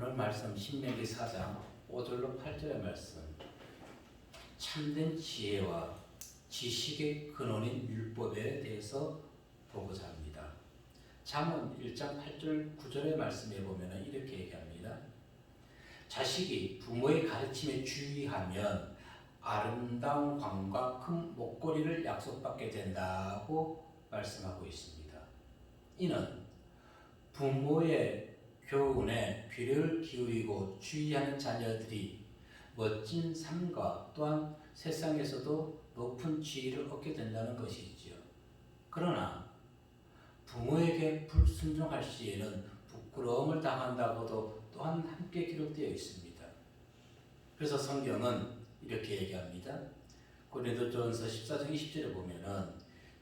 오늘 말씀 신명기 4장 5절로 8절의 말씀, 참된 지혜와 지식의 근원인 율법에 대해서 보고자 합니다. 잠언 1장 8절 9절의 말씀에 보면 이렇게 얘기합니다. 자식이 부모의 가르침에 주의하면 아름다운 광과 큰 목걸이를 약속받게 된다고 말씀하고 있습니다. 이는 부모의 교훈에 귀를 기울이고 주의하는 자녀들이 멋진 삶과 또한 세상에서도 높은 지위를 얻게 된다는 것이지요. 그러나 부모에게 불순종할 시에는 부끄러움을 당한다고도 또한 함께 기록되어 있습니다. 그래서 성경은 이렇게 얘기합니다. 고린도전서 14장 20절에 보면은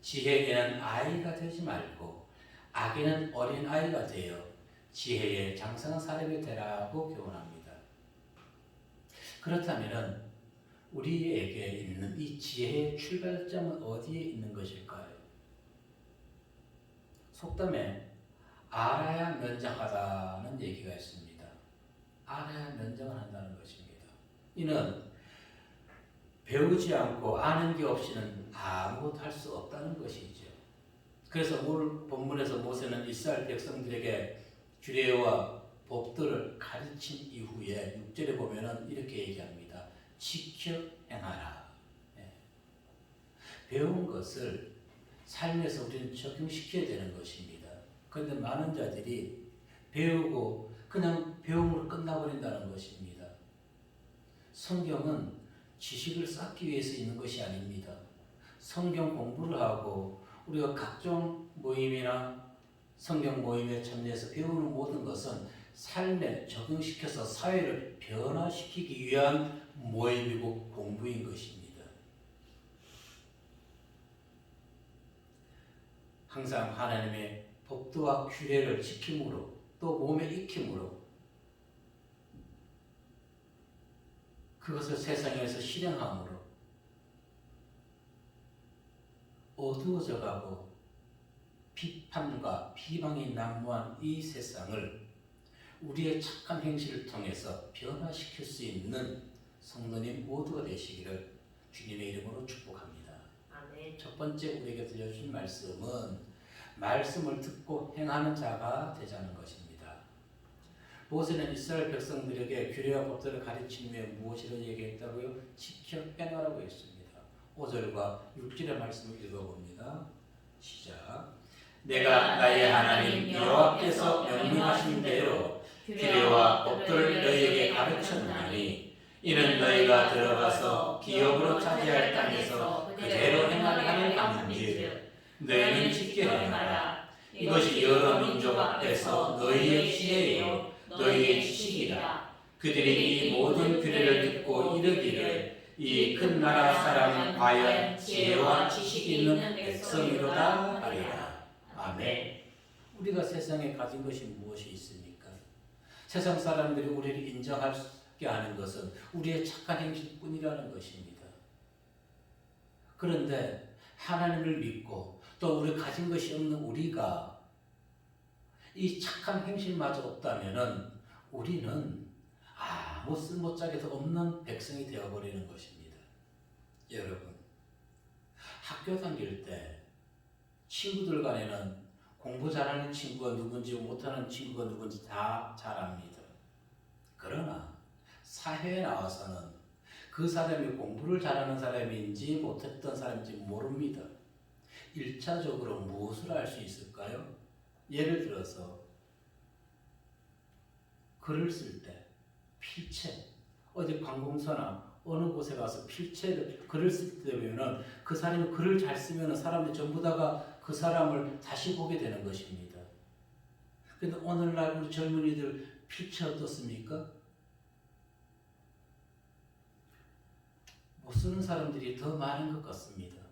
지혜에는 아이가 되지 말고 악에는 어린 아이가 되어 지혜에 장성한 사람이 되라고 교훈합니다. 그렇다면은 우리에게 있는 이 지혜의 출발점은 어디에 있는 것일까요? 속담에 알아야 면장하다는 얘기가 있습니다. 알아야 면장을 한다는 것입니다. 이는 배우지 않고 아는 게 없이는 아무것도 할 수 없다는 것이죠. 그래서 오늘 본문에서 모세는 이스라엘 백성들에게 규례와 법들을 가르친 이후에 6절에 보면은 이렇게 얘기합니다. 지켜 행하라. 배운 것을 삶에서 우리는 적용시켜야 되는 것입니다. 그런데 많은 자들이 배우고 그냥 배움으로 끝나버린다는 것입니다. 성경은 지식을 쌓기 위해서 있는 것이 아닙니다. 성경 공부를 하고 우리가 각종 모임이나 성경 모임에 참여해서 배우는 모든 것은 삶에 적용시켜서 사회를 변화시키기 위한 모임이고 공부인 것입니다. 항상 하나님의 법도와 규례를 지킴으로 또 몸에 익힘으로 그것을 세상에서 실행함으로 어두워져 가고 비판과 비방이 난무한 이 세상을 우리의 착한 행실을 통해서 변화시킬 수 있는 성도님 모두가 되시기를 주님의 이름으로 축복합니다. 아멘. 첫 번째 우리에게 들려주신 말씀은 말씀을 듣고 행하는 자가 되자는 것입니다. 모세는 이스라엘 백성들에게 규례와 법들을 가르치며 무엇이라고 얘기했다고요? 지켜 행하라고 했습니다. 5절과 6절의 말씀을 읽어봅니다. 시작. 내가 나의 하나님 여호와께서 명령하신 대로 규례와 법들을 너희에게 가르쳤나니 이는 너희가 들어가서 기업으로 차지할 땅에서 그대로 행하는 하는지 너희는 지켜 행하라. 이것이 여러 민족 앞에서 너희의 지혜요 너희의 지식이라. 그들이 이 모든 규례를 듣고 이르기를 이 큰 나라 사람은 과연 지혜와 지식이 있는 백성이로다 하리라. 아멘. 우리가 세상에 가진 것이 무엇이 있습니까? 세상 사람들이 우리를 인정하게 하는 것은 우리의 착한 행실뿐이라는 것입니다. 그런데 하나님을 믿고 또 우리 가진 것이 없는 우리가 이 착한 행실마저 없다면은 우리는 아무 쓸모짝에도 없는 백성이 되어버리는 것입니다. 여러분, 학교 다닐 때 친구들 간에는 공부 잘하는 친구가 누군지 못하는 친구가 누군지 다 잘 압니다. 그러나 사회에 나와서는 그 사람이 공부를 잘하는 사람인지 못했던 사람인지 모릅니다. 1차적으로 무엇을 알 수 있을까요? 예를 들어서 글을 쓸 때 필체, 어디 관공서나 어느 곳에 가서 필체를 글을 쓸 때 보면은 그 사람이 글을 잘 쓰면 사람들이 전부 다가 그 사람을 다시 보게 되는 것입니다. 그런데 오늘날 우리 젊은이들 필체 어떻습니까? 못 쓰는 사람들이 더 많은 것 같습니다.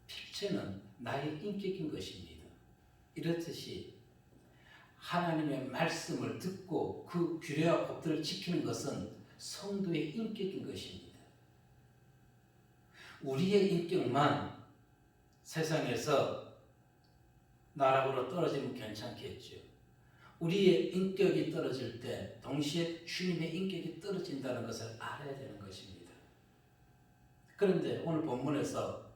필체는 나의 인격인 것입니다. 이렇듯이 하나님의 말씀을 듣고 그 규례와 법들을 지키는 것은 성도의 인격인 것입니다. 우리의 인격만 세상에서 나락으로 떨어지면 괜찮겠죠. 우리의 인격이 떨어질 때 동시에 주님의 인격이 떨어진다는 것을 알아야 되는 것입니다. 그런데 오늘 본문에서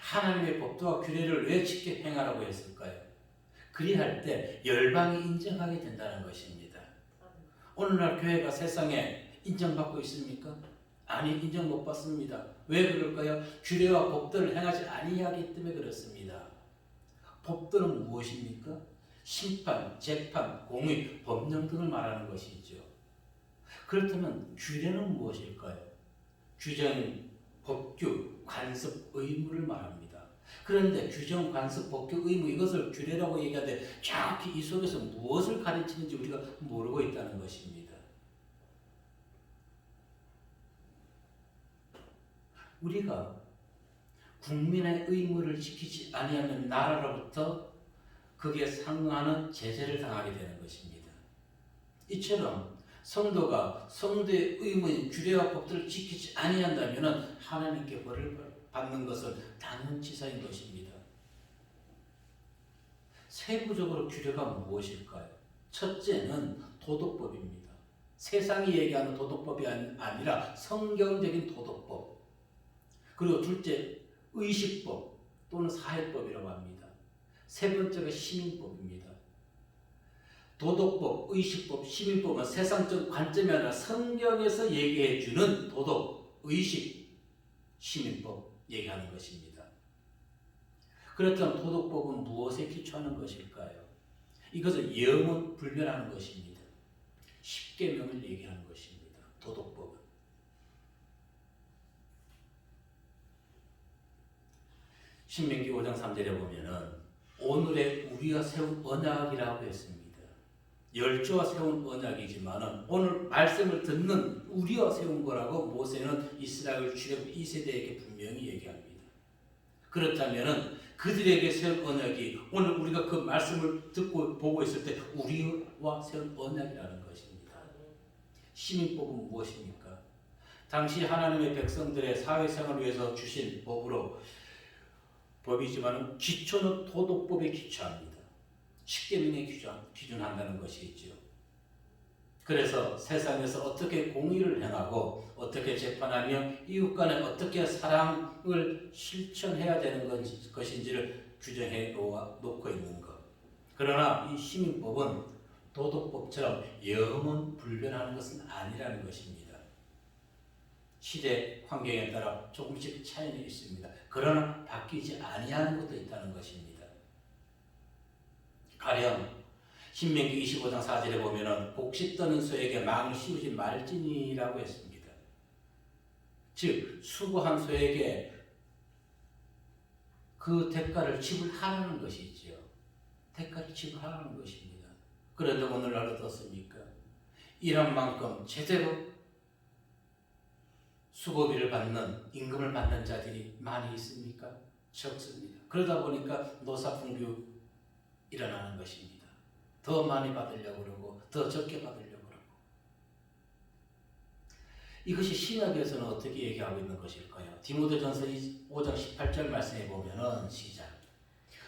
하나님의 법도와 규례를 왜 지켜 행하라고 했을까요? 그리할 때 열방이 인정하게 된다는 것입니다. 오늘날 교회가 세상에 인정받고 있습니까? 아니, 인정 못 받습니다. 왜 그럴까요? 규례와 법도를 행하지 아니하기 때문에 그렇습니다. 법도는 무엇입니까? 심판, 재판, 공의, 법령 등을 말하는 것이죠. 그렇다면 규례는 무엇일까요? 규정, 법규, 관습, 의무를 말합니다. 그런데 규정, 관습, 법규, 의무 이것을 규례라고 얘기하는데 정확히 이 속에서 무엇을 가르치는지 우리가 모르고 있다는 것입니다. 우리가 국민의 의무를 지키지 아니하면 나라로부터 그게 상응하는 제재를 당하게 되는 것입니다. 이처럼 성도가 성도의 의무인 규례와 법들을 지키지 아니한다면 하나님께 벌을 받는 것은 당연치사인 것입니다. 세부적으로 규례가 무엇일까요? 첫째는 도덕법입니다. 세상이 얘기하는 도덕법이 아니라 성경적인 도덕법. 그리고 둘째, 의식법 또는 사회법이라고 합니다. 세 번째가 시민법입니다. 도덕법, 의식법, 시민법은 세상적 관점이 아니라 성경에서 얘기해주는 도덕, 의식, 시민법 얘기하는 것입니다. 그렇다면 도덕법은 무엇에 기초하는 것일까요? 이것은 영원불변하는 것입니다. 십계명을 얘기하는 것입니다. 도덕법은. 신명기 5장 3절에 보면은 오늘의 우리가 세운 언약이라고 했습니다. 열조와 세운 언약이지만은 오늘 말씀을 듣는 우리가 세운 거라고 모세는 이스라엘 출애굽 2세대에게 분명히 얘기합니다. 그렇다면은 그들에게 세운 언약이 오늘 우리가 그 말씀을 듣고 보고 있을 때 우리와 세운 언약이라는 것입니다. 시민법은 무엇입니까? 당시 하나님의 백성들의 사회생활을 위해서 주신 법이지만 기초는 도덕법에 기초합니다. 십계명에 기준한다는 것이죠. 그래서 세상에서 어떻게 공의를 행하고 어떻게 재판하며 이웃 간에 어떻게 사랑을 실천해야 되는 것인지를 규정해 놓고 있는 것. 그러나 이 시민법은 도덕법처럼 영원불변하는 것은 아니라는 것입니다. 시대 환경에 따라 조금씩 차이는 있습니다. 그러나 바뀌지 아니하는 것도 있다는 것입니다. 가령 신명기 25장 4절에 보면은 곡식 떠는 소에게 망을 씌우지 말지니라고 했습니다. 즉 수고한 소에게 그 대가를 지불하라는 것이죠. 대가를 지불하라는 것입니다. 그런데 오늘날 어떻습니까? 일한 만큼 제대로 수고비를 받는, 임금을 받는 자들이 많이 있습니까? 적습니다. 그러다 보니까 노사분규 일어나는 것입니다. 더 많이 받으려고 그러고 더 적게 받으려고 그러고. 이것이 신약에서는 어떻게 얘기하고 있는 것일까요? 디모데전서 5장 18절 말씀에 보면은 시작.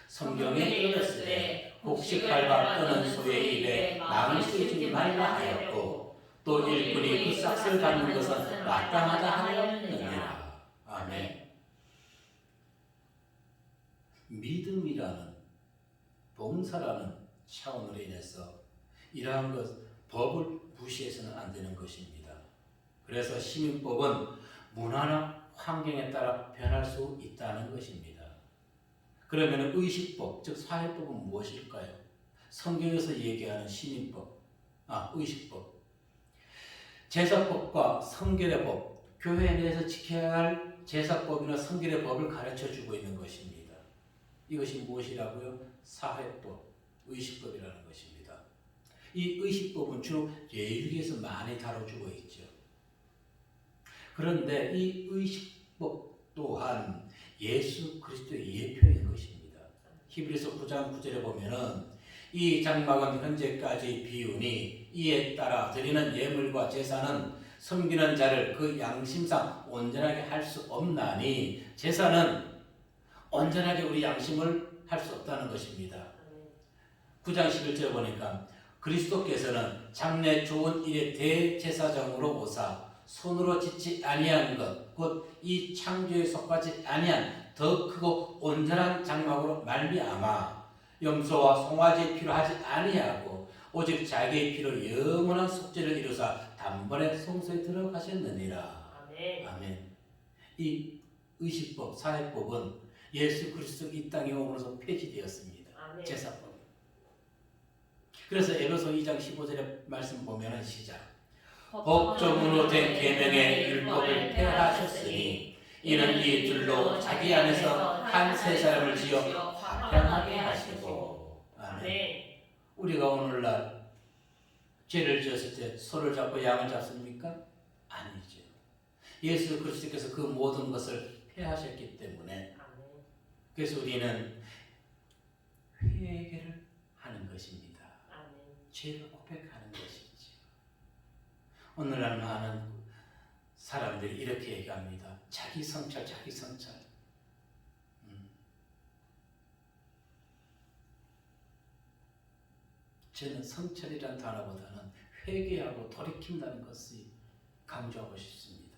성경에 이르렀으되 곡식 밟아 떠는 소의 입에 망을 씌우지 말라 하였고 또 일꾼이 그 싹을 밟는 것은 마땅하다 하였느니라. 아멘. 믿음이라는 봉사라는 차원으로 인해서 이러한 법을 무시해서는 안 되는 것입니다. 그래서 시민법은 문화나 환경에 따라 변할 수 있다는 것입니다. 그러면 의식법, 즉 사회법은 무엇일까요? 성경에서 얘기하는 시민법, 의식법. 제사법과 성결의 법, 교회 내에서 지켜야 할 제사법이나 성결의 법을 가르쳐주고 있는 것입니다. 이것이 무엇이라고요? 사회법, 의식법이라는 것입니다. 이 의식법은 주로 예율기에서 많이 다뤄주고 있죠. 그런데 이 의식법 또한 예수 그리스도의 예표인 것입니다. 히브리서 9장 9절에 보면은 이 장막은 현재까지 비우니 이에 따라 드리는 예물과 제사는 섬기는 자를 그 양심상 온전하게 할 수 없나니 제사는 온전하게 우리 양심을 할 수 없다는 것입니다. 9장 11절 보니까 그리스도께서는 장래 좋은 일의 대제사장으로 오사 손으로 짓지 아니한 것 곧 이 창조에 속하지 아니한 더 크고 온전한 장막으로 말미암아 염소와 송아지의 피로 하지 아니하고 오직 자기의 피로 영원한 속죄를 이루사 단번에 성소에 들어가셨느니라. 아멘. 아멘. 이 의식법, 사회법은 예수 그리스도 이 땅에 오면서 폐지되었습니다. 아멘. 제사법. 그래서 에베소 2장 15절의 말씀 보면은 시작. 법조문으로 된 계명의 율법을 폐하셨으니 이는 이 둘로 자기 안에서 한 세 사람을 지어 화평하게 하시고. 아멘. 우리가 오늘날 죄를 지었을 때 소를 잡고 양을 잡습니까? 아니죠. 예수 그리스도께서 그 모든 것을 폐하셨기 때문에 그래서 우리는 회개를 하는 것입니다. 죄를 고백하는 것이죠. 오늘날 많은 사람들이 이렇게 얘기합니다. 자기 성찰, 자기 성찰. 저는 성찰이라는 단어보다는 회개하고 돌이킨다는 것을 강조하고 싶습니다.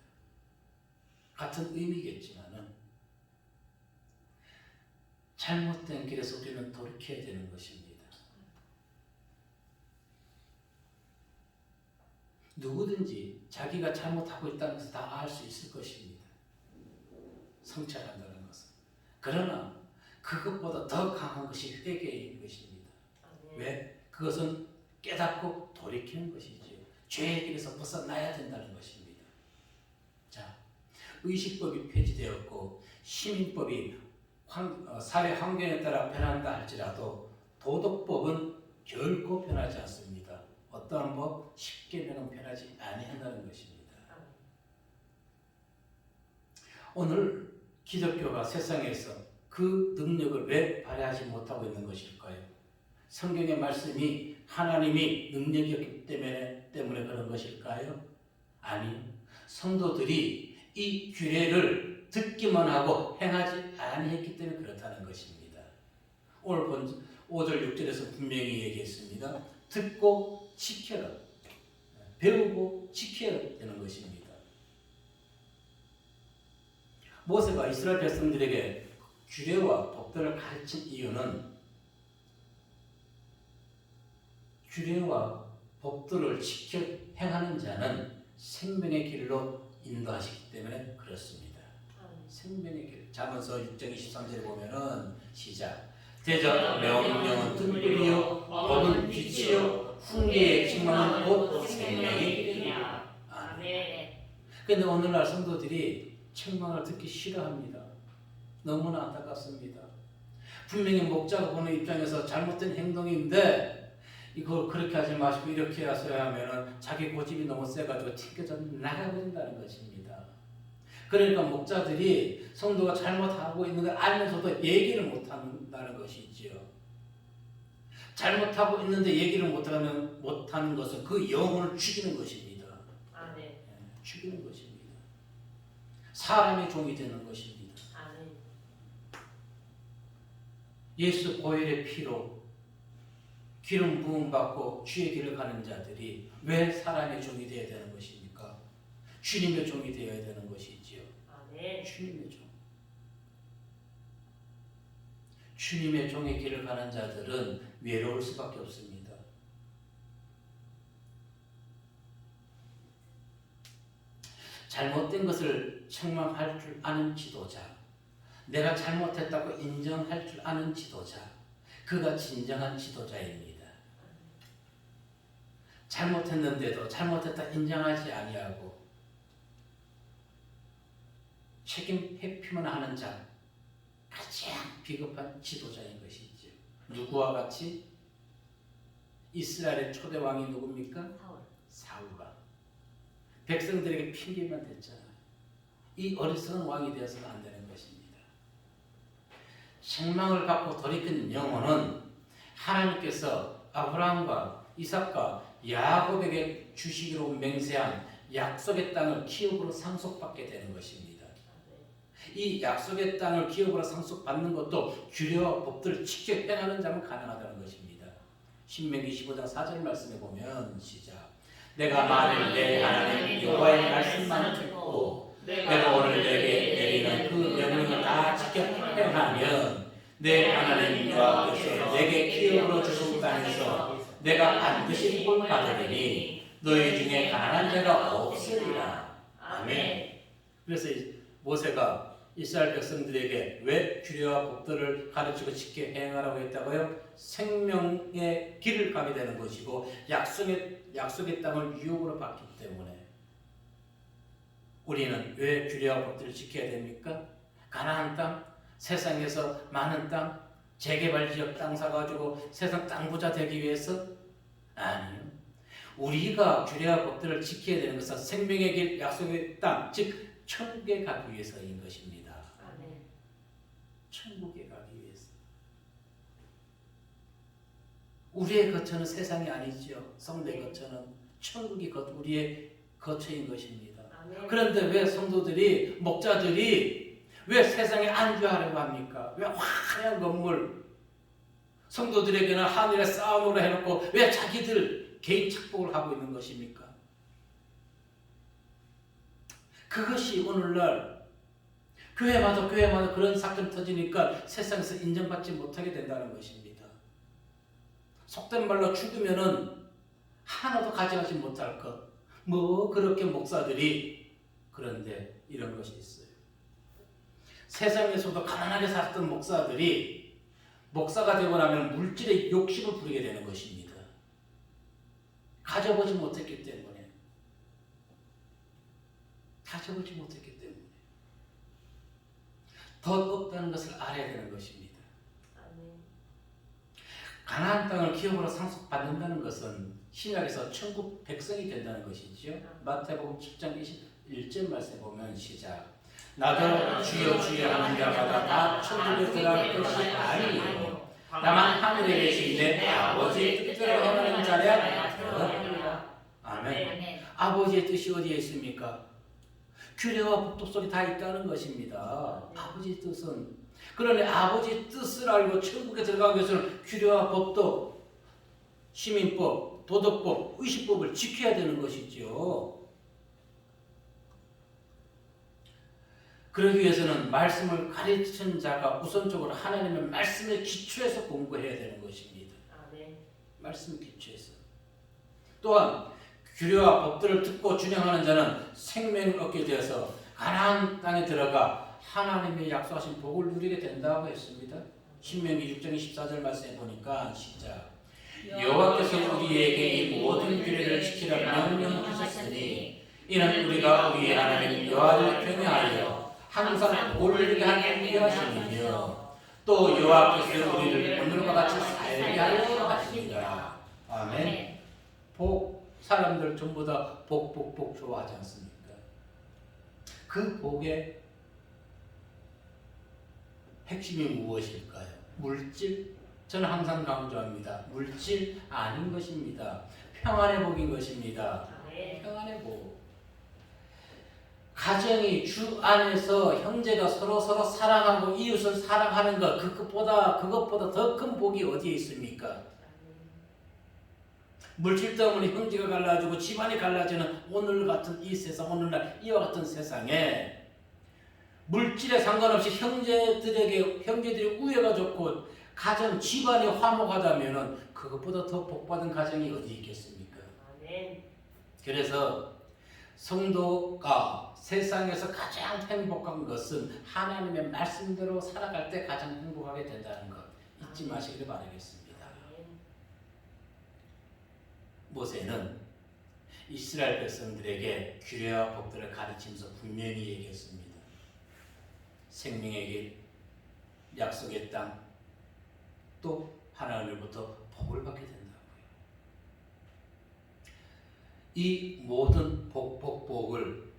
같은 의미겠지만은 잘못된 길에서 우리는 돌이켜야 되는 것입니다. 누구든지 자기가 잘못하고 있다는 것을 다 알 수 있을 것입니다. 성찰한다는 것은. 그러나 그것보다 더 강한 것이 회개인 것입니다. 왜? 그것은 깨닫고 돌이키는 것이지요. 죄의 길에서 벗어나야 된다는 것입니다. 자, 의식법이 폐지되었고 시민법이 사회 환경에 따라 변한다 할지라도 도덕법은 결코 변하지 않습니다. 어떠한 법? 십계명은 변하지 아니한다는 것입니다. 오늘 기독교가 세상에서 그 능력을 왜 발휘하지 못하고 있는 것일까요? 성경의 말씀이 하나님이 능력이었기 때문에 그런 것일까요? 아니요. 성도들이 이 규례를 듣기만 하고 행하지 아니했기 때문에 그렇다는 것입니다. 오늘 본 5절 6절에서 분명히 얘기했습니다. 듣고 지켜라. 배우고 지켜야 되는 것입니다. 모세가 이스라엘 백성들에게 규례와 법도를 가르친 이유는 규례와 법도를 지켜 행하는 자는 생명의 길로 인도하시기 때문에 그렇습니다. 생명의 길. 잠언서 6장 23절에 보면은 시작. 대적 명령은 등불이요 법은 빛이요 훈계의 책망은 곧 생명의 길이라. 아멘. 그런데 오늘날 성도들이 책망을 듣기 싫어합니다. 너무나 안타깝습니다. 분명히 목자가 보는 입장에서 잘못된 행동인데 이걸 그렇게 하지 마시고 이렇게 하셔야 하면은 자기 고집이 너무 세가지고 튕겨져 나가버린다는 것입니다. 그러니까 목자들이 성도가 잘못하고 있는 걸 알면서도 얘기를 못한다는 것이지요. 잘못하고 있는데 얘기를 못하는 것은 그 영혼을 죽이는 것입니다. 아멘. 죽이는 것입니다. 사람의 종이 되는 것입니다. 아멘. 예수 보혈의 피로 기름 부음 받고 주의 길을 가는 자들이 왜 사람의 종이 되어야 되는 것입니까? 주님의 종이 되어야 되는 것이지요. 아멘. 주님의 종. 주님의 종의 길을 가는 자들은 외로울 수밖에 없습니다. 잘못된 것을 책망할 줄 아는 지도자, 내가 잘못했다고 인정할 줄 아는 지도자, 그가 진정한 지도자입니다. 잘못했는데도 잘못했다 인정하지 아니하고 책임 회피만 하는 자, 가장 비겁한 지도자인 것이죠. 누구와 같이? 이스라엘의 초대 왕이 누굽니까? 사울과 백성들에게 핑계만 댔잖아요. 이 어리석은 왕이 되어서는 안 되는 것입니다. 책망을 받고 돌이킨 영혼은 하나님께서 아브라함과 이삭과 야곱에게 주시기로 맹세한 약속의 땅을 기업으로 상속받게 되는 것입니다. 이 약속의 땅을 기업으로 상속받는 것도 규례와 법들을 지켜 행하는 자만 가능하다는 것입니다. 신명기 15장 4절 말씀에 보면 시작. 내가 만일 내 하나님 여호와의 말씀만 듣고 내가 오늘 내게 내리는 그 명령을 다 지켜 행하면 내 하나님 여호와께서 내게 기업으로 주신 땅에서 내가 반드시 복 받으리니 너희 중에 가난한 자가 없으리라. 아멘. 그래서 모세가 이스라엘 백성들에게 왜 규례와 법도를 가르치고 지켜 행하라고 했다고요? 생명의 길을 가게 되는 것이고 약속의 땅을 유혹으로 받기 때문에. 우리는 왜 규례와 법도를 지켜야 됩니까? 가나안 땅, 세상에서 많은 땅, 재개발 지역 땅 사가지고 세상 땅 부자 되기 위해서? 아니요. 우리가 규례와 법도를 지켜야 되는 것은 생명의 길, 약속의 땅, 즉 천국에 가기 위해서인 것입니다. 천국에 가기 위해서. 우리의 거처는 세상이 아니죠. 성도의 거처는 천국이 우리의 거처인 것입니다. 그런데 왜 성도들이, 목자들이 왜 세상에 안주하려고 합니까? 왜 화려한 건물, 성도들에게는 하늘의 싸움으로 해놓고 왜 자기들 개인 착복을 하고 있는 것입니까? 그것이 오늘날 교회마다 그런 사건 터지니까 세상에서 인정받지 못하게 된다는 것입니다. 속된 말로 죽으면은 하나도 가져가지 못할 것. 뭐 그렇게 목사들이. 그런데 이런 것이 있어요. 세상에서도 가난하게 살았던 목사들이 목사가 되고 나면 물질의 욕심을 부리게 되는 것입니다. 가져보지 못했기 때문에. 더 없다는 것을 알아야 되는 것입니다. 가나안 땅을 기업으로 상속받는다는 것은 신약에서 천국 백성이 된다는 것이죠. 마태복음 7장 21절 말씀에 보면 시작. 나더러 주여 주여 하는 자마다 다 천국에 들어갈 것이 아니요 다만 하늘에 계신 내 아버지의 뜻대로 행하는 자랴 들으리라. 아멘. 아버지의 뜻이 어디에 있습니까? 규례와 법도 속에 다 있다는 것입니다. 아버지의 뜻은. 그러니 아버지의 뜻을 알고 천국에 들어가기 위해서는 규례와 법도, 시민법, 도덕법, 의식법을 지켜야 되는 것이죠. 그러기 위해서는 말씀을 가르치는 자가 우선적으로 하나님의 말씀에 기초해서 공부해야 되는 것입니다. 말씀 기초해서. 또한 규례와 법들을 듣고 준행하는 자는 생명을 얻게 되어서 가나안 땅에 들어가 하나님의 약속하신 복을 누리게 된다고 했습니다. 신명기 6장 24절 말씀에 보니까 시작. 여호와께서 우리에게 이 모든 규례를 지키라 명령 주셨으니 이는 우리가 우리 하나님 여호와를 경외하여 항상 복을 누리게 하기 위하심이며 또 여호와께서 우리를 오늘과 같이 살게 하려 하시니라. 아멘. 복. 사람들 전부 다 복 좋아하지 않습니까? 그 복의 핵심이 무엇일까요? 물질? 저는 항상 강조합니다. 물질 아닌 것입니다. 평안의 복인 것입니다. 평안의 복. 가정이 주 안에서 형제가 서로 사랑하고 이웃을 사랑하는 것, 그것보다 더 큰 복이 어디에 있습니까? 물질 때문에 형제가 갈라지고 집안이 갈라지는 오늘 같은 이 세상, 오늘날 이와 같은 세상에 물질에 상관없이 형제들이 우애가 좋고 가정, 집안이 화목하다면 그것보다 더 복받은 가정이 어디 있겠습니까? 그래서 성도가 세상에서 가장 행복한 것은 하나님의 말씀대로 살아갈 때 가장 행복하게 된다는 것 잊지 마시기를 바라겠습니다. 모세는 이스라엘 백성들에게 규례와 법들을 가르치면서 분명히 얘기했습니다. 생명의 길, 약속의 땅, 또 하나님으로부터 복을 받게 된다고요. 이 모든 복을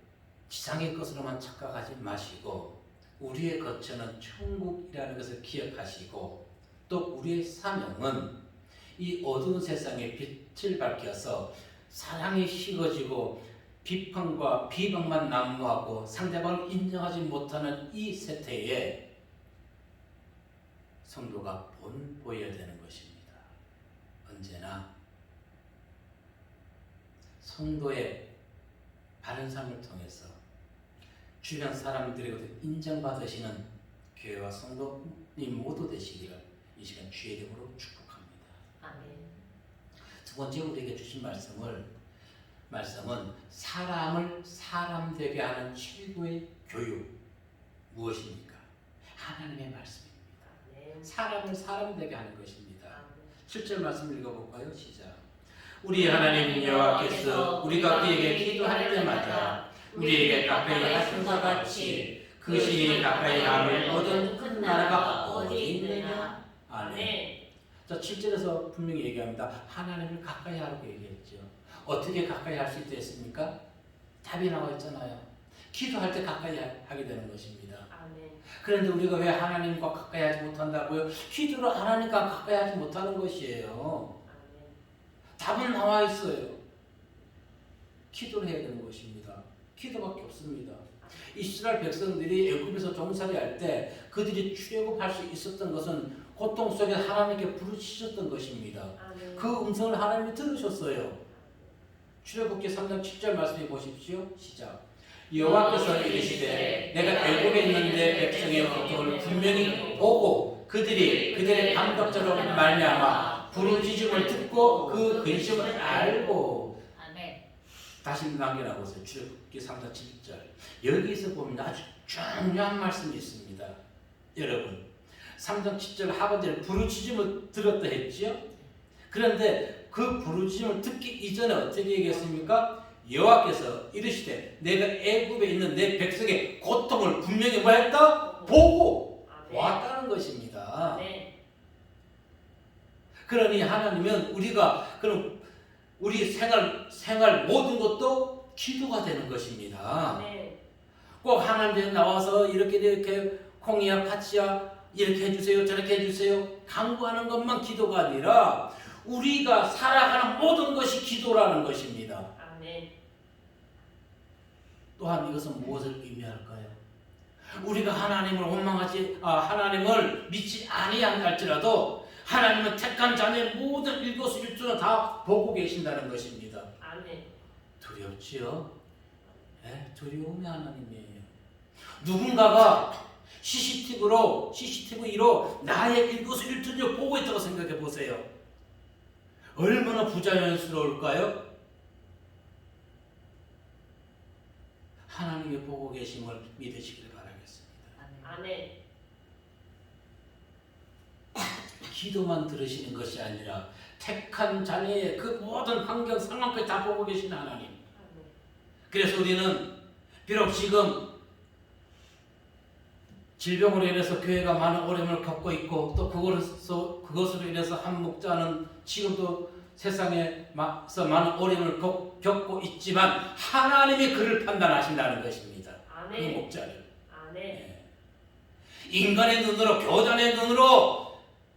지상의 것으로만 착각하지 마시고 우리의 거처는 천국이라는 것을 기억하시고 또 우리의 사명은 이 어두운 세상에 빛을 밝혀서 사랑이 식어지고 비판과 비방만 난무하고 상대방을 인정하지 못하는 이 세태에 성도가 보여야 되는 것입니다. 언제나 성도의 바른 삶을 통해서 주변 사람들에게도 인정받으시는 교회와 성도님 모두 되시기를 이 시간 주의 이름으로 축복합니다. 아멘. 두 번째 우리에게 주신 말씀은 사람을 사람 되게 하는 최고의 교육 무엇입니까? 하나님의 말씀입니다. 아멘. 사람을 사람 되게 하는 것입니다. 아멘. 7절 말씀 읽어볼까요? 시작. 우리 하나님 여호와께서 우리가 그에게 기도할 때마다 우리에게 가까이 하신 것 같이 그 신이 가까이 함을 얻은 큰 나라가 어디 있느냐. 아멘. 자, 7절에서 분명히 얘기합니다. 하나님을 가까이 하라고 얘기했죠. 어떻게 가까이 할 수 있겠습니까? 답이 나와 있잖아요. 기도할 때 가까이 하게 되는 것입니다. 아멘. 그런데 우리가 왜 하나님과 가까이 하지 못한다고요? 기도를 하나님과 가까이 하지 못하는 것이에요. 아멘. 답은 나와 있어요. 기도를 해야 되는 것입니다. 기도밖에 없습니다. 이스라엘 백성들이 애굽에서 종살이할 때 그들이 출애굽할 수 있었던 것은 고통 속에 하나님께 부르짖었던 것입니다. 아멘. 그 음성을 하나님이 들으셨어요. 출애굽기 3장 7절 말씀해 보십시오. 시작. 여호와께서 이르시되 내가 애굽에 있는 내 백성의 고통을 분명히 보고 그들의 감독자로 말미암아 부르짖음을 듣고 그 근심을 알고. 아멘. 다시 남겨놔보세요. 출애굽기 3장 7절. 여기서 보면 아주 중요한 말씀이 있습니다. 여러분 3장 7절 하반절에 부르짖음을 들었다 했지요. 그런데 그 부르짖음을 듣기 이전에 어떻게 얘기했습니까? 여호와께서 이르시되 내가 애굽에 있는 내 백성의 고통을 분명히 뭐 했다? 보고 왔다는 것입니다. 아멘. 그러니 하나님은 우리가 그럼 우리 생활 모든 것도 기도가 되는 것입니다. 아멘. 꼭 하나님께 나와서 이렇게 콩이야 파치야 이렇게 해주세요 저렇게 해주세요 강구하는 것만 기도가 아니라 우리가 살아가는 모든 것이 기도라는 것입니다. 아멘. 또한 이것은 무엇을 의미할까요? 우리가 하나님을 믿지 아니할지라도 하나님은 택한 자녀의 모든 일거수일투를 다 보고 계신다는 것입니다. 아멘. 두렵지요? 네, 두려움이 하나님이에요. 누군가가 CCTV로 나의 일거수일투를 보고 있다고 생각해 보세요. 얼마나 부자연스러울까요? 하나님이 보고 계심을 믿으시길 바라겠습니다. 아멘. 기도만 들으시는 것이 아니라 택한 자녀의 그 모든 환경 상황까지 다 보고 계신 하나님. 아멘. 그래서 우리는 비록 지금 질병으로 인해서 교회가 많은 어려움을 겪고 있고 또 그것으로 인해서 한 목자는 지금도 세상에서 많은 어려움을 겪고 있지만 하나님이 그를 판단하신다는 것입니다. 아멘. 이 목자를. 아멘. 네. 인간의 눈으로 교단의 눈으로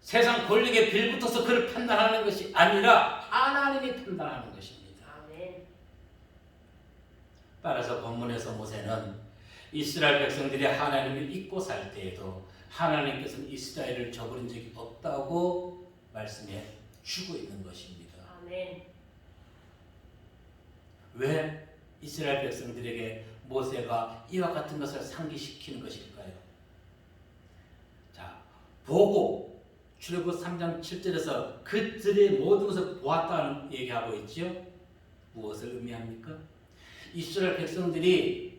세상 권력에 빌붙어서 그를 판단하는 것이 아니라 하나님이 판단하는 것입니다. 아멘. 따라서 본문에서 모세는 이스라엘 백성들이 하나님을 잊고 살 때에도 하나님께서는 이스라엘을 저버린 적이 없다고 말씀해 주고 있는 것입니다. 아멘. 왜 이스라엘 백성들에게 모세가 이와 같은 것을 상기시키는 것일까요? 자, 보고 출애굽 3장 7절에서 그들의 모든 것을 보았다는 얘기하고 있지요. 무엇을 의미합니까? 이스라엘 백성들이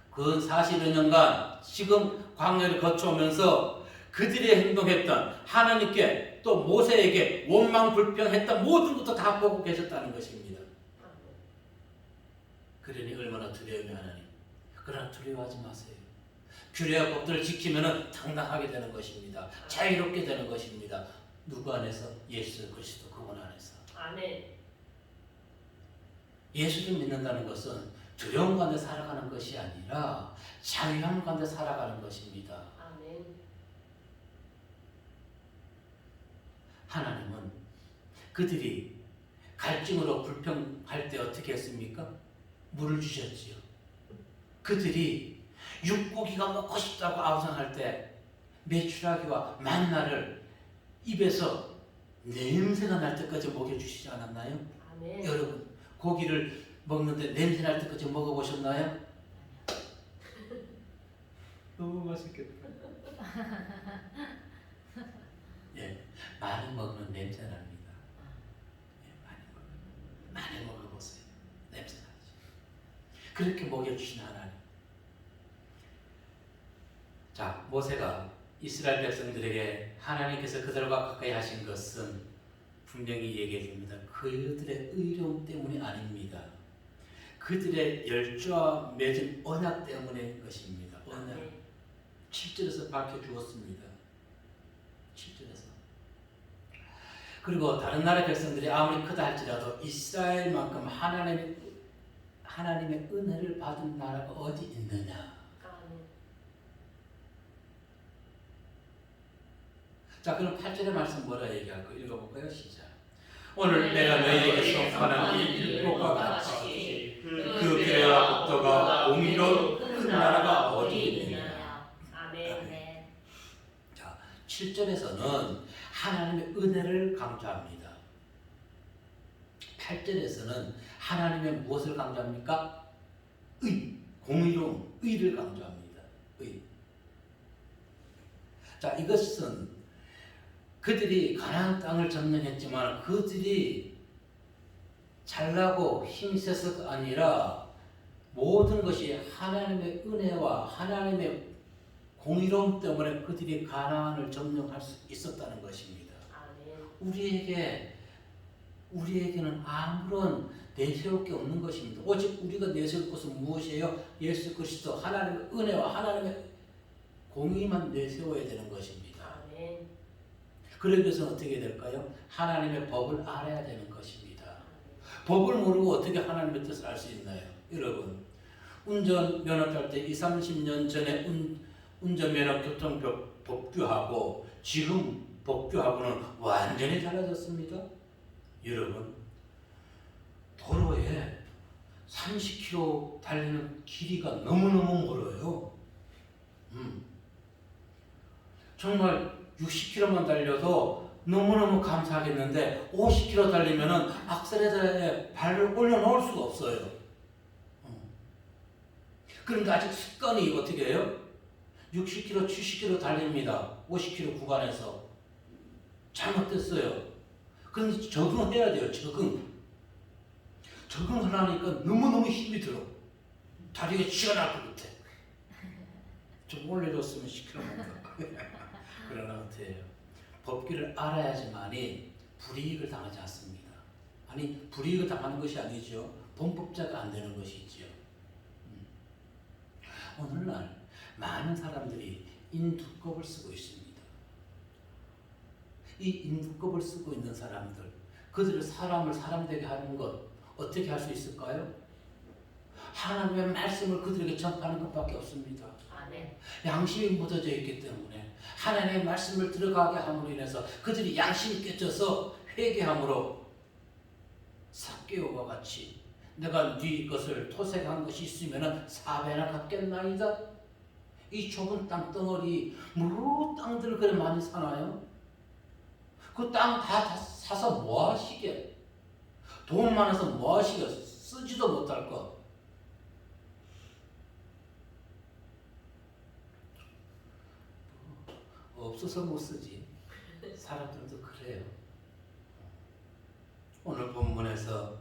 그 40여 년간 지금 광야를 거쳐오면서 그들의 행동했던 하나님께 또 모세에게 원망 불평했던 모든 것도 다 보고 계셨다는 것입니다. 그러니 얼마나 두려움이 하나님. 그러나 두려워하지 마세요. 규례와 법들을 지키면 당당하게 되는 것입니다. 자유롭게 되는 것입니다. 누구 안에서? 예수 그리스도 그분 안에서. 아멘. 예수를 믿는다는 것은 두려움 가운데 살아가는 것이 아니라 자유함 가운데 살아가는 것입니다. 아멘. 하나님은 그들이 갈증으로 불평할 때 어떻게 했습니까? 물을 주셨지요. 그들이 육고기가 먹고 싶다고 아우성할 때 메추라기와 만나를 입에서 냄새가 날 때까지 먹여주시지 않았나요? 아멘. 여러분 고기를 먹는데 냄새 날 때까지 먹어보셨나요? 너무 맛있겠다. 예, 많이 먹으면 냄새 납니다. 예, 많이 먹어보세요. 냄새 나지. 그렇게 먹여주신 하나님. 자, 모세가 이스라엘 백성들에게 하나님께서 그들과 가까이 하신 것은 분명히 얘기해 줍니다. 그들의 의로움 때문이 아닙니다. 그들의 열조와 맺은 언약 때문인 것입니다. 언약. 7절에서 밝혀주었습니다. 7절에서. 그리고 다른 나라 백성들이 아무리 크다 할지라도 이스라엘만큼 하나님의 은혜를 받은 나라가 어디 있느냐. 자, 그럼 8절의 말씀 뭐라 얘기할까? 읽어볼까요? 시작. 오늘 내가 너희에게 선포하는 이 율법과 같이 그 규례와 법도가 공의로운 큰 나라가 어디 있느냐. 아멘. 자, 7절에서는 하나님의 은혜를 강조합니다. 8절에서는 하나님의 무엇을 강조합니까? 공의로움, 의를 강조합니다. 의. 자, 이것은 그들이 가나안 땅을 점령했지만 그들이 잘나고 힘이 세서가 아니라 모든 것이 하나님의 은혜와 하나님의 공의로움 때문에 그들이 가나안을 점령할 수 있었다는 것입니다. 우리에게는 아무런 내세울 게 없는 것입니다. 오직 우리가 내세울 것은 무엇이에요? 예수 그리스도 하나님의 은혜와 하나님의 공의만 내세워야 되는 것입니다. 그러기 위해서는 어떻게 될까요? 하나님의 법을 알아야 되는 것입니다. 법을 모르고 어떻게 하나님의 뜻을 알 수 있나요? 여러분, 운전면허 딸 때 20, 30년 전에 운전면허 교통법 법규하고 지금 법규하고는 완전히 달라졌습니다. 여러분, 도로에 30km 달리는 길이가 너무너무 멀어요. 정말 60km만 달려도 너무너무 감사하겠는데 50km 달리면은 악셀레터에 발을 올려놓을 수가 없어요. 그런데 아직 습관이 어떻게 해요? 60km, 70km 달립니다. 50km 구간에서. 잘못됐어요. 그런데 적응해야 돼요. 적응을 하니까 너무너무 힘이 들어. 다리가 쥐어나올 것 같아. 좀 올려줬으면 10km만 더. 그런 것 같아요. 법규를 알아야지만이 불이익을 당하지 않습니다. 아니, 불이익을 당하는 것이 아니죠. 범법자가 안 되는 것이지요. 오늘날 많은 사람들이 인두법을 쓰고 있습니다. 이 인두법을 쓰고 있는 사람들, 그들을 사람을 사람되게 하는 것 어떻게 할 수 있을까요? 하나님의 말씀을 그들에게 전파하는 것밖에 없습니다. 양심이 묻어져 있기 때문에 하나님의 말씀을 들어가게 함으로 인해서 그들이 양심이 깨져서 회개함으로 삭개오와 같이 내가 네 것을 토색한 것이 있으면 4배나 갚겠나이다. 이 좁은 땅덩어리 무로 땅들을 그래 많이 사나요? 그 땅 다 사서 뭐 하시게? 돈 많아서 뭐 하시게? 쓰지도 못할 것. 없어서 못 쓰지. 사람들도 그래요. 오늘 본문에서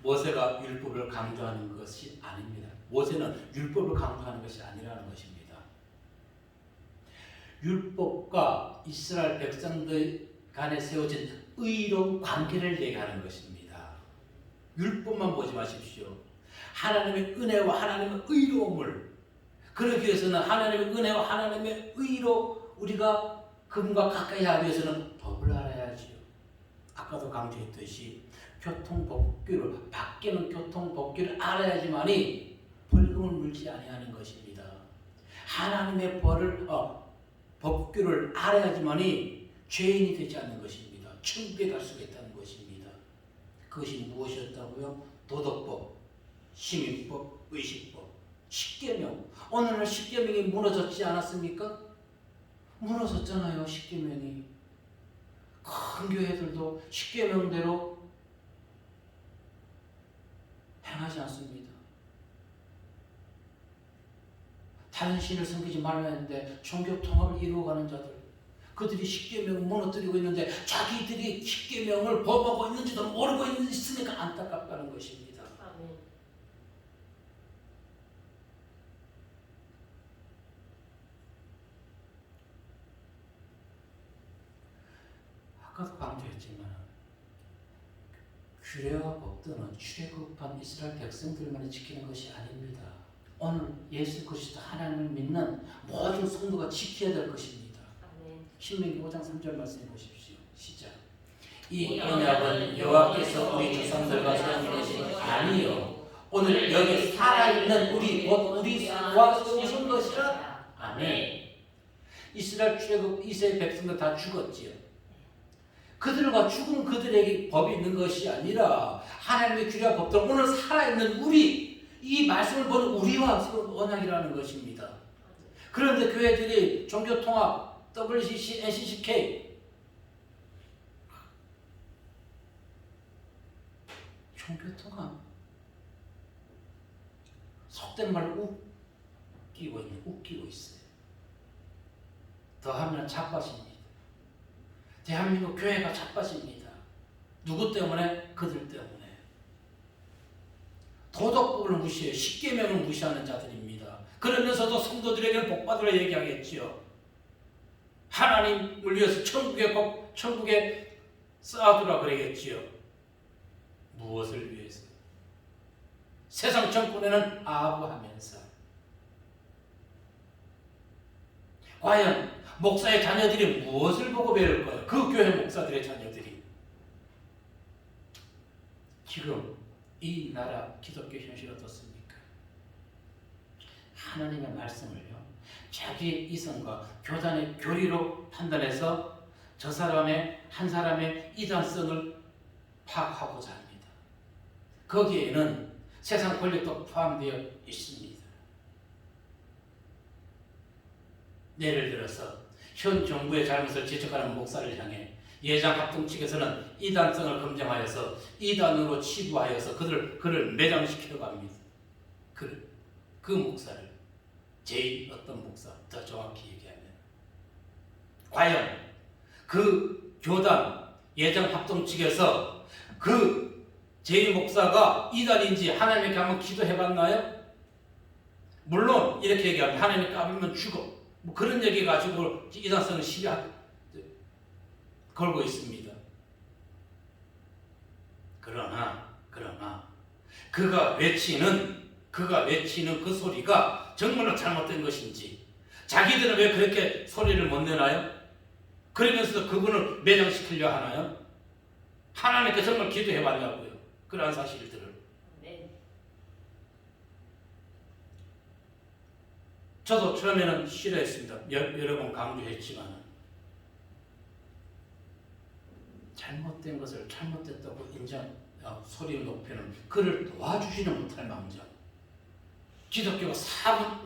모세가 율법을 강조하는 것이 아닙니다. 모세는 율법을 강조하는 것이 아니라는 것입니다. 율법과 이스라엘 백성들 간에 세워진 의로운 관계를 얘기하는 것입니다. 율법만 보지 마십시오. 하나님의 은혜와 하나님의 의로움을, 그러기 위해서는 하나님의 은혜와 하나님의 의로 우리가 그분과 가까이 하기 위해서는 법을 알아야지요. 아까도 강조했듯이 교통법규를, 바뀌는 교통법규를 알아야지만이 벌금을 물지 아니하는 것입니다. 하나님의 법규를 알아야지만이 죄인이 되지 않는 것입니다. 천국에 갈 수가 있다는 것입니다. 그것이 무엇이었다고요? 도덕법, 시민법, 의식법, 십계명. 오늘날 십계명이 무너졌지 않았습니까? 무너졌잖아요. 십계명이. 큰 교회들도 십계명대로 하지 않습니다. 다른 신을 섬기지 말라 했는데 종교 통합을 이루어가는 자들, 그들이 십계명을 무너뜨리고 있는데 자기들이 십계명을 범하고 있는지도 모르고 있으니까 안타깝다는 것입니다. 아멘. 아까도 강조했지만 규례와 법도는 출애굽한 이스라엘 백성들만이 지키는 것이 아닙니다. 오늘 예수 그리스도 하나님을 믿는 모든 성도가 지켜야 될 것입니다. 아멘. 신명기 5장 3절 말씀해 보십시오. 시작. 이 언약은 여호와께서 우리 조상들과 세운 것이 아니요 오늘 여기 살아있는 우리 곧 우리와 세우신 것이라. 아멘. 이스라엘 출애굽 이스라엘 백성들 다 죽었지요. 그들과 죽은 그들에게 법이 있는 것이 아니라 하나님의 규례와 법들, 오늘 살아있는 우리, 이 말씀을 보는 우리와 세운 언약이라는 것입니다. 그런데 교회들이 종교통합, WCC, NCCK, 종교통합, 속된 말로 웃기고 있어요. 더하면 자빠집니다. 대한민국 교회가 자빠집니다. 누구 때문에? 그들 때문에. 도덕법을 무시해 십계명을 무시하는 자들입니다. 그러면서도 성도들에게는 복받으라 얘기하겠지요. 하나님을 위해서 천국에 쌓아두라 그러겠지요. 무엇을 위해서? 세상 정권에는 아부하면서. 과연 목사의 자녀들이 무엇을 보고 배울 거예요? 그 교회 목사들의 자녀들이. 지금 이 나라 기독교 현실이 어떻습니까? 하나님의 말씀을요, 자기의 이성과 교단의 교리로 판단해서 저 사람의 한 사람의 이단성을 파악하고자 합니다. 거기에는 세상 권력도 포함되어 있습니다. 예를 들어서 현 정부의 잘못을 지적하는 목사를 향해 예장합동 측에서는 이단성을 검증하여서 이단으로 치부하여서 그를 매장시키려고 합니다. 그 목사를 어떤 목사, 더 정확히 얘기하면 과연 그 교단 예장합동 측에서 그 목사가 이단인지 하나님께 한번 기도해봤나요? 물론 이렇게 얘기합니다. 하나님 까불면 죽어. 뭐 그런 얘기 가지고 이단성을 걸고 있습니다. 그러나 그가 외치는 그 소리가 정말로 잘못된 것인지, 자기들은 왜 그렇게 소리를 못 내나요? 그러면서도 그분을 매장시키려 하나요? 하나님께 정말 기도해봤냐고요. 그러한 사실들을. 저도 처음에는 싫어했습니다. 여러 번 강조했지만 잘못된 것을 잘못됐다고 소리를 높이는 그를 도와주지는 못할 망정, 기독교가 4분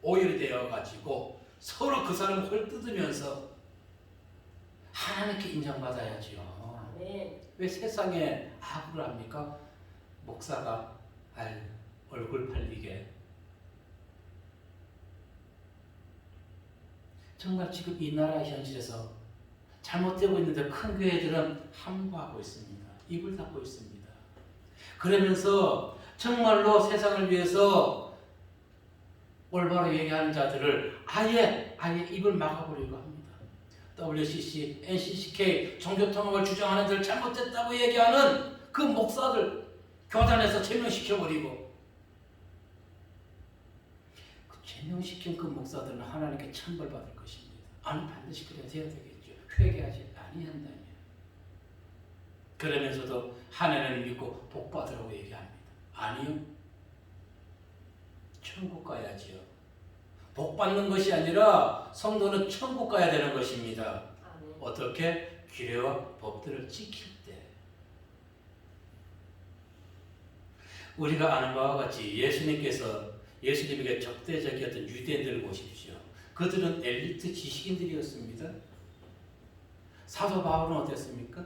5일이 되어가지고 서로 그 사람을 헐뜯으면서 하나님께 인정받아야지요. 왜 세상에 아부를 합니까? 목사가 얼굴 팔리게. 정말 지금 이 나라 현실에서 잘못되고 있는데 큰 교회들은 함구하고 있습니다. 입을 닫고 있습니다. 그러면서 정말로 세상을 위해서 올바로 얘기하는 자들을 아예 입을 막아버리고 합니다. WCC, NCCK, 종교통합을 주장하는 자들 잘못됐다고 얘기하는 그 목사들 교단에서 제명시켜버리고, 제명시킨 그 목사들은 하나님께 천벌받을 것입니다. 아니, 반드시 그래야 되겠죠. 회개하지 아니한다면. 그러면서도 하나님을 믿고 복받으라고 얘기합니다. 아니요. 천국 가야지요. 복받는 것이 아니라 성도는 천국 가야 되는 것입니다. 어떻게? 규례와 법들을 지킬 때. 우리가 아는 바와 같이 예수님에게 적대적이었던 유대인들을 보십시오. 그들은 엘리트 지식인들이었습니다. 사도 바울은 어땠습니까?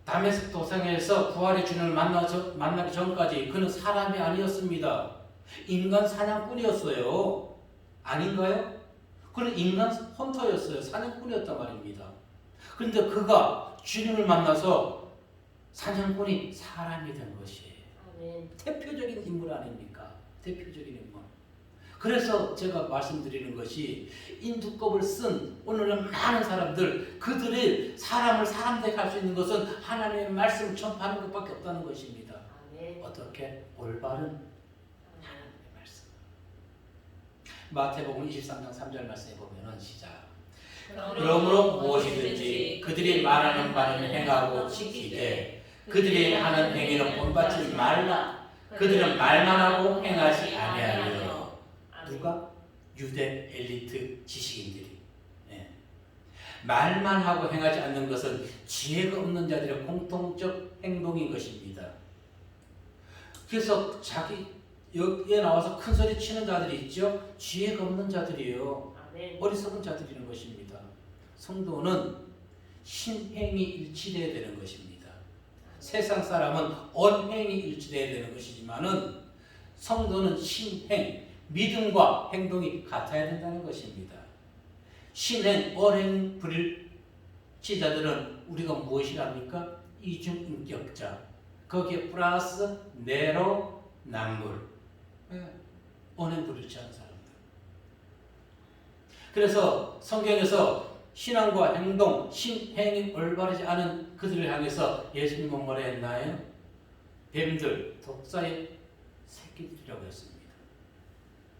다메섹 도상에서 부활의 주님을 만나기 전까지 그는 사람이 아니었습니다. 인간 사냥꾼이었어요. 아닌가요? 그는 인간 헌터였어요. 사냥꾼이었단 말입니다. 그런데 그가 주님을 만나서 사냥꾼이 사람이 된 것이에요. 아멘. 대표적인 인물 아닙니까? 대표적인 인물. 그래서 제가 말씀드리는 것이 인두껍을 쓴 오늘은 많은 사람들, 그들이 사람을 사람되게 할 수 있는 것은 하나님의 말씀을 전파하는 것밖에 없다는 것입니다. 아멘. 어떻게? 올바른 하나님의 말씀. 마태복음 23장 3절 말씀에 보면은 시작. 그러므로 무엇이든지 그들이 말하는 바는 행하고 지키되 그들이 하는 행위는 본받지 말라. 그들은 말만 하고 행하지 아니하려. 누가? 유대 엘리트 지식인들이. 네. 말만 하고 행하지 않는 것은 지혜가 없는 자들의 공통적 행동인 것입니다. 그래서 여기에 나와서 큰 소리 치는 자들이 있죠. 지혜가 없는 자들이에요. 아멘. 어리석은 자들이는 것입니다. 성도는 신행이 일치되어야 되는 것입니다. 세상 사람은 언행이 일치되어야 되는 것이지만은 성도는 신행, 믿음과 행동이 같아야 된다는 것입니다. 신행, 언행 불일치자들은 우리가 무엇이랍니까? 이중인격자. 거기에 플러스 내로 남물. 언행 불일치하는 사람들. 그래서 성경에서 신앙과 행동, 신행이 올바르지 않은 그들을 향해서 예수님은 뭐라 했나요? 뱀들, 독사의 새끼들이라고 했습니다.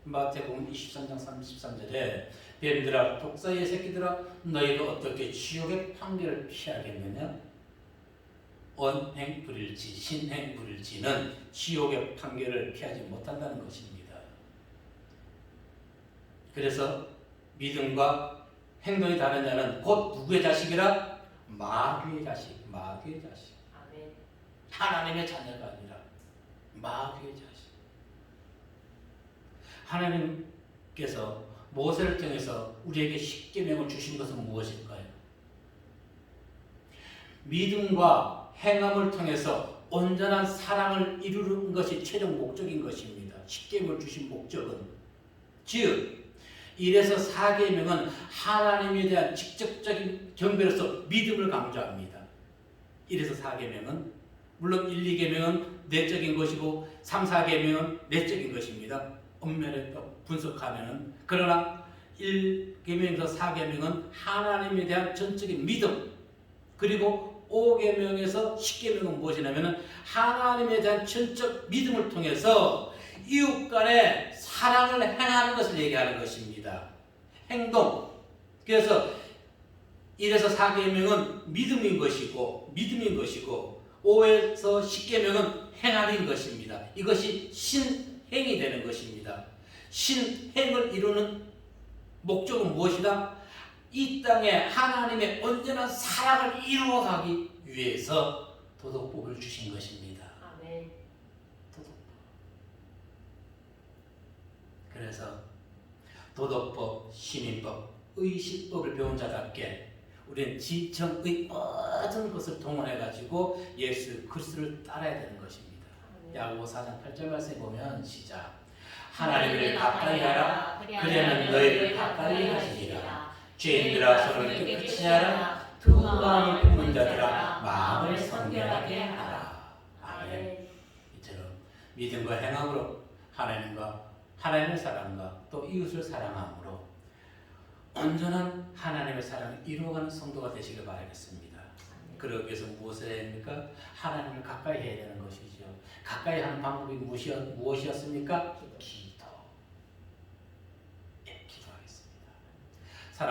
마태복음 23장 33절에 뱀들아, 독사의 새끼들아, 너희가 어떻게 지옥의 판결을 피하겠느냐? 언행 불일치, 신행 불일치는 지옥의 판결을 피하지 못한다는 것입니다. 그래서 믿음과 행동이 다른 자는 곧 누구의 자식이라? 마귀의 자식, 마귀의 자식. 아멘. 하나님의 자녀가 아니라 마귀의 자식. 하나님께서 모세를 통해서 우리에게 십계명을 주신 것은 무엇일까요? 믿음과 행함을 통해서 온전한 사랑을 이루는 것이 최종 목적인 것입니다. 십계명을 주신 목적은 즉 1에서 4계명은 하나님에 대한 직접적인 경배로서 믿음을 강조합니다. 1에서 4계명은 물론 1, 2계명은 내적인 것이고 3, 4계명은 내적인 것입니다. 엄면에 분석하면은. 그러나 1계명에서 4계명은 하나님에 대한 전적인 믿음, 그리고 5계명에서 10계명은 무엇이냐면은 하나님에 대한 전적 믿음을 통해서 이웃 간의 사랑을 행하는 것을 얘기하는 것입니다. 행동. 그래서 1에서 4계명은 믿음인 것이고 5에서 10계명은 행함인 것입니다. 이것이 신행이 되는 것입니다. 신행을 이루는 목적은 무엇이다? 이 땅에 하나님의 온전한 사랑을 이루어가기 위해서 도덕법을 주신 것입니다. 아멘. 도덕법. 그래서 도덕법, 시민법, 의식법을 배운 자답게 우리는 지정의 모든 것을 동원해가지고 예수 그리스도를 따라야 되는 것입니다. 야고보 4장 8절 말씀에 보면 시작. 하나님을 가까이 하라. 그러면 너희를 가까이 하시리라. 죄인들아 서로를 깨끗이 하라. 두 마음을 품은 자들아 마음을 성결하게 하라. 아멘. 이처럼 믿음과 행함으로 하나님의 사랑과 또 이웃을 사랑함으로 온전한 하나님의 사랑을 이루어가는 성도가 되시길 바라겠습니다. 그러기 위해서 무엇을 해야 됩니까? 하나님을 가까이 해야 되는 것이죠. 가까이 하는 방법이 무엇이었습니까? 기도.